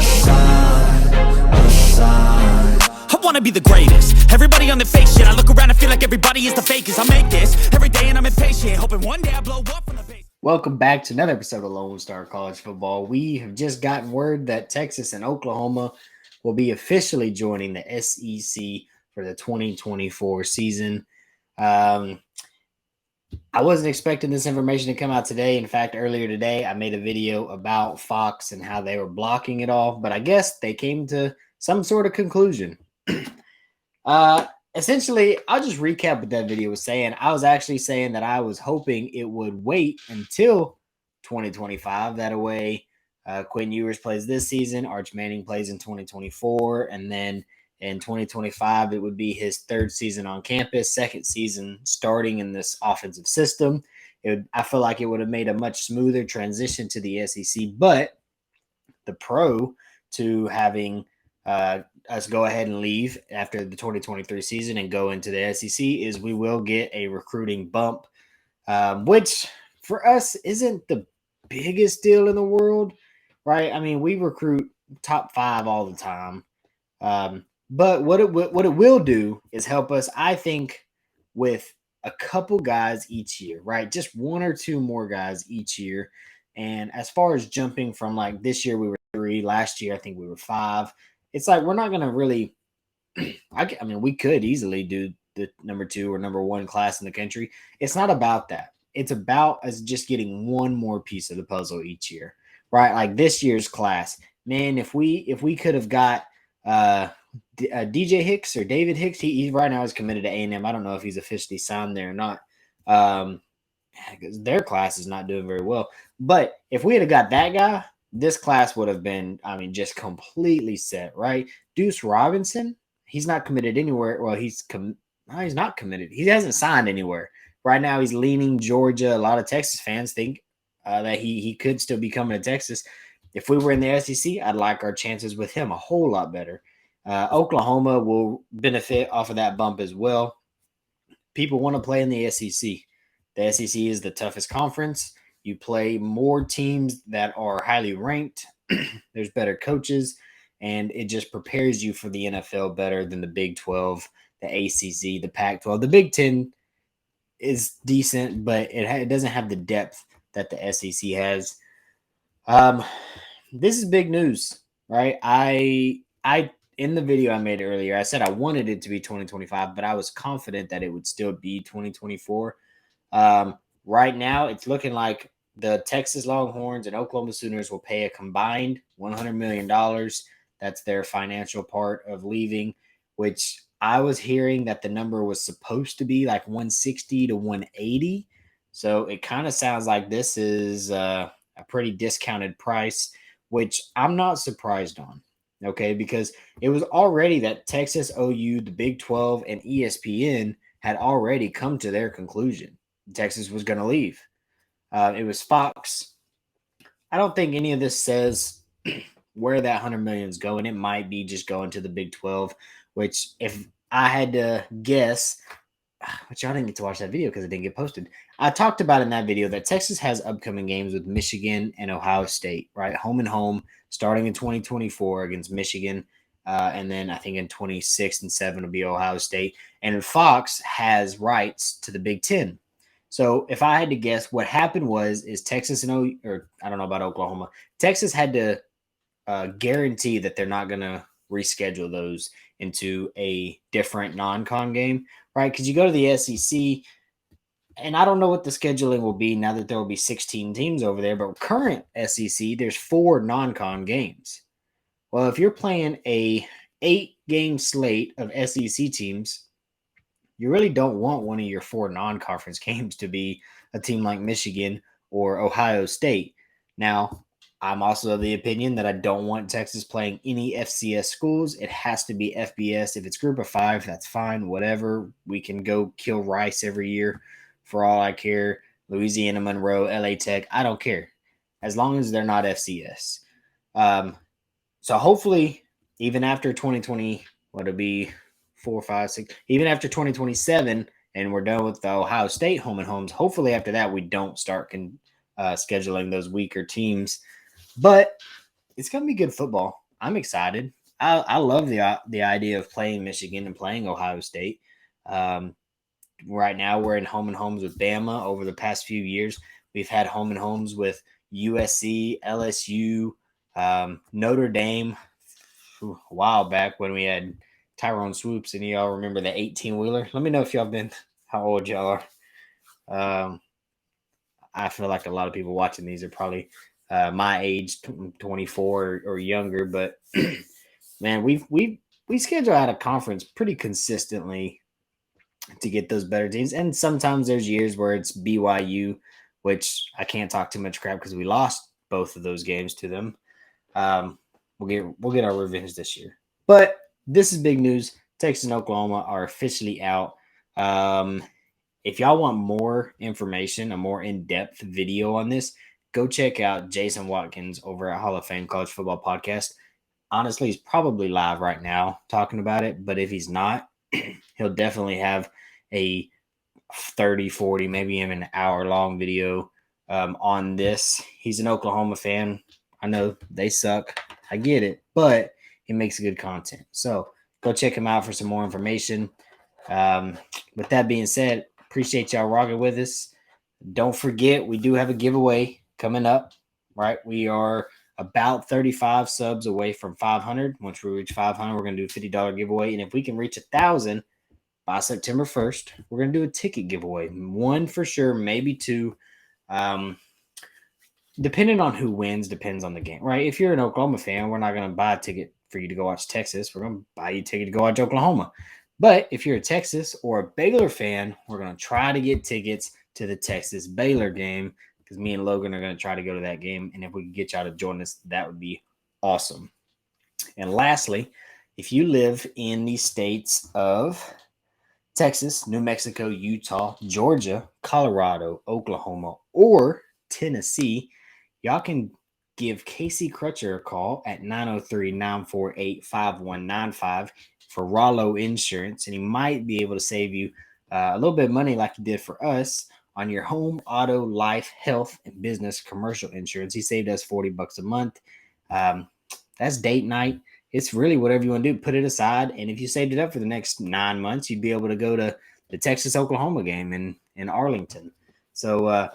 I wanna be the greatest. Everybody on the fake shit. I look around and feel like everybody is the fakest. I make this every day and I'm impatient, hoping one day I blow up from the base. Welcome back to another episode of Lone Star College Football. We have just gotten word that Texas and Oklahoma will be officially joining the SEC for the 2024 season. I wasn't expecting this information to come out today. In fact, earlier today, I made a video about Fox and how they were blocking it all, but I guess they came to some sort of conclusion. Essentially, I'll just recap what that video was saying. I was actually saying that I was hoping it would wait until 2025. That way, Quinn Ewers plays this season, Arch Manning plays in 2024, and then in 2025, it would be his third season on campus, second season starting in this offensive system. I feel like it would have made a much smoother transition to the SEC, but the pro to having us go ahead and leave after the 2023 season and go into the SEC is we will get a recruiting bump, which for us isn't the biggest deal in the world, right? I mean, we recruit top 5 all the time. But what it will do is help us, I think, with a couple guys each year, right? Just 1 or 2 more guys each year. And as far as jumping from like this year, we were 3, last year, I think we were 5. It's like we're not going to really I mean, we could easily do the number 2 or number 1 class in the country. It's not about that. It's about us just getting one more piece of the puzzle each year, right? Like this year's class, man, if we could have got DJ Hicks or David Hicks, he right now is committed to A&M. I don't know if he's officially signed there or not. Because their class is not doing very well. But if we had got that guy, this class would have been, I mean, just completely set, right? Deuce Robinson, he's not committed anywhere. Well, he's not committed. He hasn't signed anywhere. Right now, he's leaning Georgia. A lot of Texas fans think that he could still be coming to Texas. If we were in the SEC, I'd like our chances with him a whole lot better. Oklahoma will benefit off of that bump as well. People want to play in the SEC. The SEC is the toughest conference. You play more teams that are highly ranked. There's better coaches, and it just prepares you for the NFL better than the Big 12, the ACC, the Pac-12. The Big 10 is decent, but it doesn't have the depth that the SEC has. This is big news, right? I in the video I made earlier, I said I wanted it to be 2025, but I was confident that it would still be 2024. Right now, it's looking like the Texas Longhorns and Oklahoma Sooners will pay a combined $100 million. That's their financial part of leaving, which I was hearing that the number was supposed to be like 160 to 180. So it kind of sounds like this is a pretty discounted price, which I'm not surprised on. Okay, because it was already that Texas, OU, the Big 12, and ESPN had already come to their conclusion. Texas was going to leave. It was Fox. I don't think any of this says where that $100 million is going. It might be just going to the Big 12, which if I had to guess, which I didn't get to watch that video because it didn't get posted. I talked about in that video that Texas has upcoming games with Michigan and Ohio State, right? Home and home, starting in 2024 against Michigan. And then I think in 26 and 7 will be Ohio State. And Fox has rights to the Big 10. So if I had to guess, what happened is Texas or I don't know about Oklahoma. Texas had to guarantee that they're not going to reschedule those into a different non-con game, right? Because you go to the SEC, and I don't know what the scheduling will be now that there will be 16 teams over there, but current SEC, there's 4 non-con games. Well, if you're playing a 8-game slate of SEC teams, you really don't want one of your 4 non-conference games to be a team like Michigan or Ohio State. Now, I'm also of the opinion that I don't want Texas playing any FCS schools. It has to be FBS. If it's group of 5, that's fine, whatever. We can go kill Rice every year for all I care. Louisiana Monroe, LA Tech, I don't care. As long as they're not FCS. So hopefully, even after 2020, what it'll be 4, 5, 6, even after 2027, and we're done with the Ohio State home and homes, hopefully after that we don't start scheduling those weaker teams. But it's going to be good football. I'm excited. I love the idea of playing Michigan and playing Ohio State. Um, right now, we're in home and homes with Bama. Over the past few years, we've had home and homes with USC, LSU, Notre Dame. A while back when we had Tyrone Swoops, and y'all remember the 18-wheeler. Let me know if y'all been how old y'all are. I feel like a lot of people watching these are probably my age, 24 or younger. But man, we schedule out a conference pretty consistently to get those better teams. And sometimes there's years where it's BYU, which I can't talk too much crap because we lost both of those games to them. Um, we'll get our revenge this year. But this is big news. Texas and Oklahoma are officially out. Um, if y'all want more information, a more in-depth video on this, go check out Jason Watkins over at Hall of Fame College Football Podcast. Honestly, he's probably live right now talking about it, but if he's not, he'll definitely have a 30, 40, maybe even an hour long video on this. He's an Oklahoma fan. I know they suck. I get it, but he makes good content. So go check him out for some more information. With that being said, appreciate y'all rocking with us. Don't forget, we do have a giveaway coming up, right? We are about 35 subs away from 500. Once we reach 500, we're going to do a $50 giveaway. And if we can reach 1,000 by September 1st, we're going to do a ticket giveaway. One for sure, maybe two. Depending on who wins, depends on the game, right? If you're an Oklahoma fan, we're not going to buy a ticket for you to go watch Texas. We're going to buy you a ticket to go watch Oklahoma. But if you're a Texas or a Baylor fan, we're going to try to get tickets to the Texas Baylor game because me and Logan are going to try to go to that game. And if we can get y'all to join us, that would be awesome. And lastly, if you live in the states of Texas, New Mexico, Utah, Georgia, Colorado, Oklahoma, or Tennessee, y'all can give Casey Crutcher a call at 903-948-5195 for Rollo Insurance, and he might be able to save you a little bit of money like he did for us on your home, auto, life, health, and business commercial insurance. He saved us $40 a month. That's date night. It's really whatever you want to do. Put it aside, and if you saved it up for the next 9 months, you'd be able to go to the Texas-Oklahoma game in Arlington. So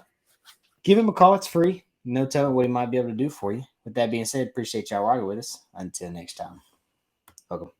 give him a call. It's free. No telling what he might be able to do for you. With that being said, appreciate y'all rocking with us. Until next time. Welcome.